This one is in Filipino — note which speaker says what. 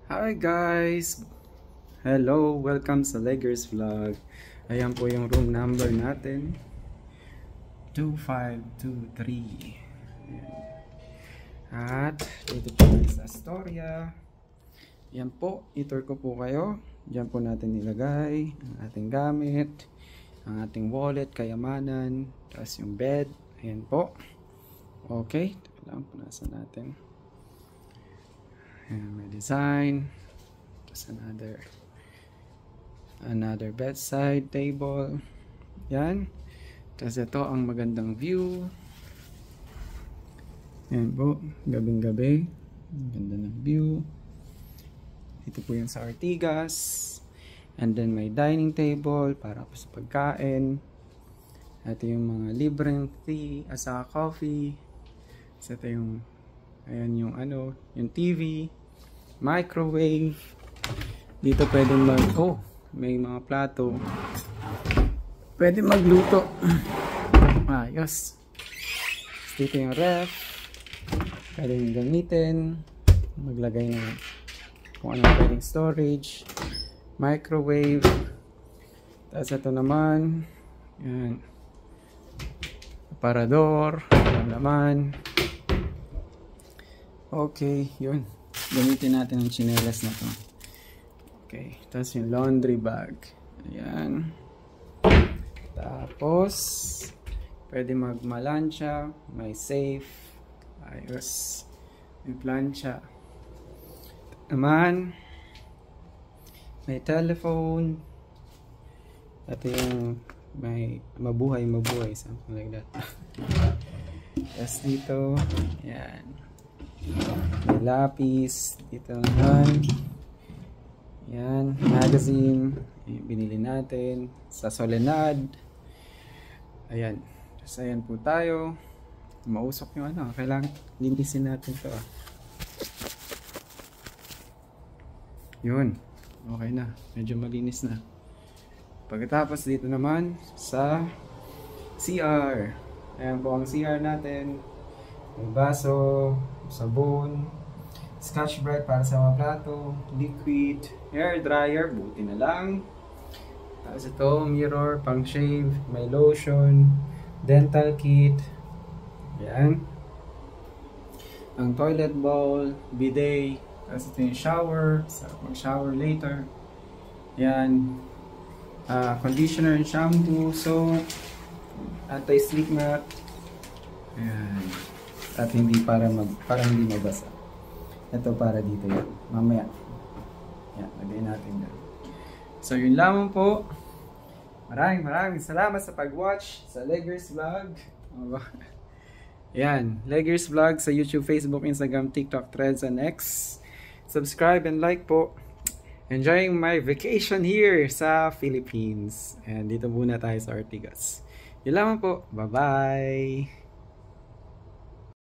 Speaker 1: Hi guys! Hello! Welcome sa Leggers Vlog. Ayan po yung room number natin. 2523. At dito po sa Astoria. Ayan po, itour ko po kayo. Diyan po natin nilagay ang ating gamit, ang ating wallet, kayamanan, tapos yung bed. Ayan po. Okay, ito lang, punasan natin. Ayan, may design. Tapos another bedside table. Yan. Tapos ito ang magandang view. Ayan po, gabing gabi. Ganda ng view. Ito po yung sa Ortigas. And then may dining table para po sa pagkain. Ito yung mga libreng tea, asa coffee. So ito yung ayan yung yung TV, microwave. Dito pwedeng may mga plato. Pwede magluto. Ayos. Dito yung ref. Pwedeng gamitin. Maglagay ng kung anong pwedeng storage. Microwave. Tapos ito naman. Yan. Aparador. Ayan naman. Okay, yun. Gamitin natin ang chinelas na to. Okay, tapos yung laundry bag. Ayan. Tapos, pwede magmalansya. May safe. Ayos. May plancha. Naman, may telephone. Ito yung may mabuhay. Something like that. Tapos dito, ayan. May lapis dito naman. Yan, magazine. Binili natin sa Solenad. Ayan. So ayan po tayo. Mausok yung kailangan linisin natin to. Yun. Okay na. Medyo malinis na. Pagkatapos dito naman sa CR. Ayan po ang CR natin. May baso, sabon, Scotch Brite para sa mga plato, liquid, hair dryer, buti na lang. Tapos ito, mirror, pang shave, may lotion, dental kit. Yan. Ang toilet bowl, bidet, tapos ito yung shower, mag-shower later. Yan. Conditioner and shampoo, soap, anti-sleep mat. Yan. At hindi para hindi mabasa. Ito para dito yan. Mamaya. Yan, lagay natin yan. So yun lamang po. Maraming salamat sa pag-watch sa Leggers Vlog. Yan, Leggers Vlog sa YouTube, Facebook, Instagram, TikTok, Threads, and X. Subscribe and like po. Enjoying my vacation here sa Philippines. And dito muna tayo sa Ortigas. Yun lamang po. Bye-bye!